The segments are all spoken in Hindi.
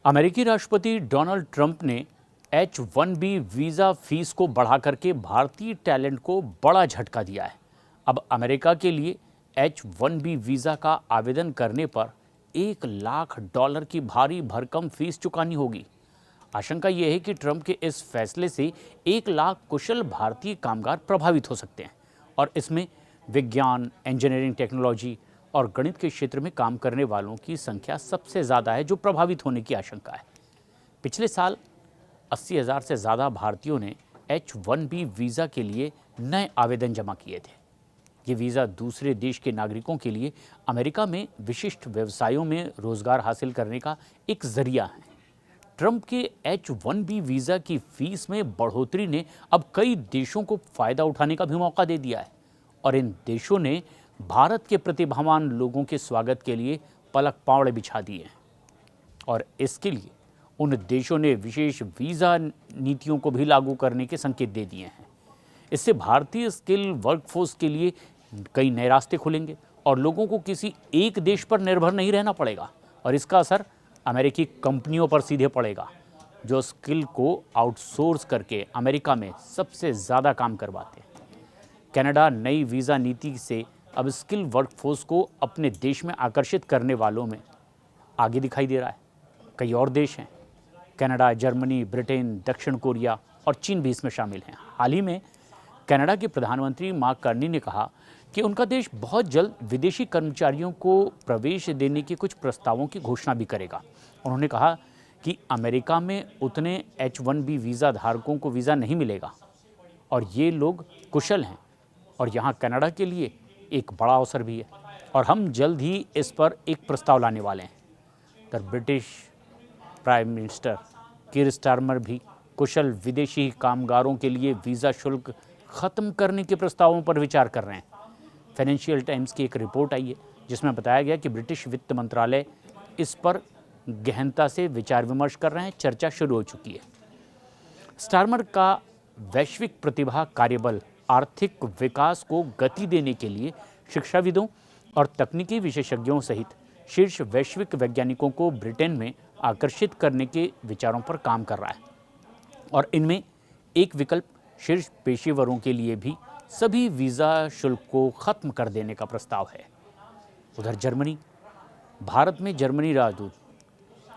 अमेरिकी राष्ट्रपति डोनाल्ड ट्रंप ने H-1B वीज़ा फीस को बढ़ा करके भारतीय टैलेंट को बड़ा झटका दिया है। अब अमेरिका के लिए H-1B वीज़ा का आवेदन करने पर $1 लाख की भारी भरकम फीस चुकानी होगी। आशंका यह है कि ट्रंप के इस फैसले से 1 लाख कुशल भारतीय कामगार प्रभावित हो सकते हैं और इसमें विज्ञान, इंजीनियरिंग, टेक्नोलॉजी और गणित के क्षेत्र में काम करने वालों की संख्या सबसे ज़्यादा है जो प्रभावित होने की आशंका है। पिछले साल 80,000 से ज़्यादा भारतीयों ने H-1B वीज़ा के लिए नए आवेदन जमा किए थे। ये वीज़ा दूसरे देश के नागरिकों के लिए अमेरिका में विशिष्ट व्यवसायों में रोजगार हासिल करने का एक जरिया है। ट्रंप के H-1B वीज़ा की फीस में बढ़ोतरी ने अब कई देशों को फायदा उठाने का भी मौका दे दिया है और इन देशों ने भारत के प्रतिभावान लोगों के स्वागत के लिए पलक पावड़े बिछा दिए हैं और इसके लिए उन देशों ने विशेष वीज़ा नीतियों को भी लागू करने के संकेत दे दिए हैं। इससे भारतीय स्किल वर्कफोर्स के लिए कई नए रास्ते खुलेंगे और लोगों को किसी एक देश पर निर्भर नहीं रहना पड़ेगा और इसका असर अमेरिकी कंपनियों पर सीधे पड़ेगा जो स्किल को आउटसोर्स करके अमेरिका में सबसे ज़्यादा काम करवाते हैं। कनाडा नई वीज़ा नीति से अब स्किल वर्कफोर्स को अपने देश में आकर्षित करने वालों में आगे दिखाई दे रहा है। कई और देश हैं, कनाडा, जर्मनी, ब्रिटेन, दक्षिण कोरिया और चीन भी इसमें शामिल हैं। हाल ही में कनाडा के प्रधानमंत्री मार्क कार्नी ने कहा कि उनका देश बहुत जल्द विदेशी कर्मचारियों को प्रवेश देने के कुछ प्रस्तावों की घोषणा भी करेगा। उन्होंने कहा कि अमेरिका में उतने H-1B वीज़ा धारकों को वीज़ा नहीं मिलेगा और ये लोग कुशल हैं और यहाँ कनाडा के लिए एक बड़ा अवसर भी है और हम जल्द ही इस पर एक प्रस्ताव लाने वाले हैं। The British prime minister Keir Starmer भी कुशल विदेशी कामगारों के लिए वीज़ा शुल्क ख़त्म करने के प्रस्तावों पर विचार कर रहे हैं। फाइनेंशियल टाइम्स की एक रिपोर्ट आई है जिसमें बताया गया कि ब्रिटिश वित्त मंत्रालय इस पर गहनता से विचार विमर्श कर रहे हैं। चर्चा शुरू हो चुकी है। स्टारमर का वैश्विक प्रतिभा कार्यबल आर्थिक विकास को गति देने के लिए शिक्षाविदों और तकनीकी विशेषज्ञों सहित शीर्ष वैश्विक वैज्ञानिकों को ब्रिटेन में आकर्षित करने के विचारों पर काम कर रहा है और इनमें एक विकल्प शीर्ष पेशेवरों के लिए भी सभी वीज़ा शुल्क को ख़त्म कर देने का प्रस्ताव है। उधर भारत में जर्मनी राजदूत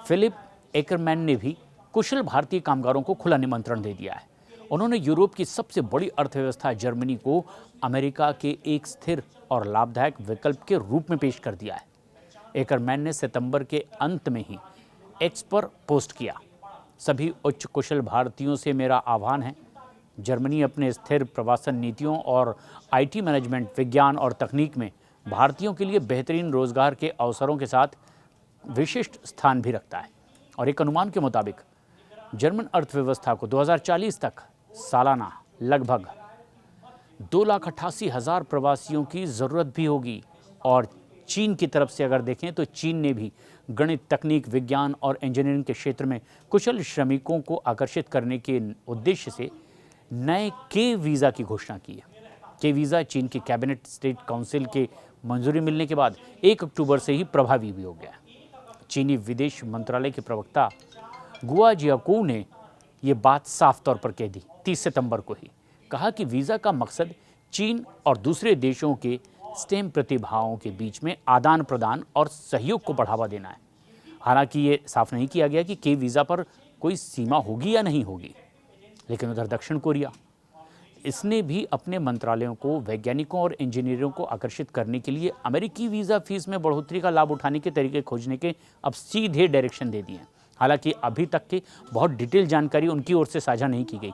फिलिप एकरमैन ने भी कुशल भारतीय कामगारों को खुला निमंत्रण दे दिया है। उन्होंने यूरोप की सबसे बड़ी अर्थव्यवस्था जर्मनी को अमेरिका के एक स्थिर और लाभदायक विकल्प के रूप में पेश कर दिया है। एकरमैन ने सितंबर के अंत में ही एक्स पर पोस्ट किया, सभी उच्च कुशल भारतीयों से मेरा आह्वान है, जर्मनी अपने स्थिर प्रवासन नीतियों और IT मैनेजमेंट, विज्ञान और तकनीक में भारतीयों के लिए बेहतरीन रोजगार के अवसरों के साथ विशिष्ट स्थान भी रखता है और एक अनुमान के मुताबिक जर्मन अर्थव्यवस्था को 2040 तक सालाना लगभग 2,88,000 प्रवासियों की ज़रूरत भी होगी। और चीन की तरफ से अगर देखें तो चीन ने भी गणित, तकनीक, विज्ञान और इंजीनियरिंग के क्षेत्र में कुशल श्रमिकों को आकर्षित करने के उद्देश्य से नए के वीज़ा की घोषणा की है। के वीज़ा चीन की कैबिनेट स्टेट काउंसिल के मंजूरी मिलने के बाद 1 अक्टूबर से ही प्रभावी भी हो गया। चीनी विदेश मंत्रालय के प्रवक्ता गुआ जियाकोव ने ये बात साफ तौर पर कह दी 30 सितंबर को ही, कहा कि वीज़ा का मकसद चीन और दूसरे देशों के स्टेम प्रतिभाओं के बीच में आदान प्रदान और सहयोग को बढ़ावा देना है। हालांकि ये साफ नहीं किया गया कि के वीज़ा पर कोई सीमा होगी या नहीं होगी। लेकिन उधर दक्षिण कोरिया, इसने भी अपने मंत्रालयों को वैज्ञानिकों और इंजीनियरों को आकर्षित करने के लिए अमेरिकी वीज़ा फीस में बढ़ोतरी का लाभ उठाने के तरीके खोजने के अब सीधे डायरेक्शन दे दिए हैं। हालांकि अभी तक की बहुत डिटेल जानकारी उनकी ओर से साझा नहीं की गई,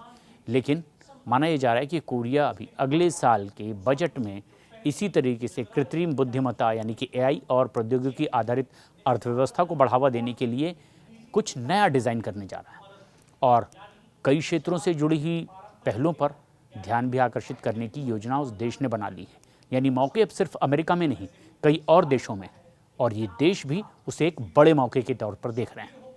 लेकिन माना यह जा रहा है कि कोरिया अभी अगले साल के बजट में इसी तरीके से कृत्रिम बुद्धिमत्ता यानी कि AI और प्रौद्योगिकी आधारित अर्थव्यवस्था को बढ़ावा देने के लिए कुछ नया डिज़ाइन करने जा रहा है और कई क्षेत्रों से जुड़ी हुई पहलों पर ध्यान भी आकर्षित करने की योजना उस देश ने बना ली है। यानी मौके अब सिर्फ अमेरिका में नहीं, कई और देशों में, और ये देश भी उसे एक बड़े मौके के तौर पर देख रहे हैं।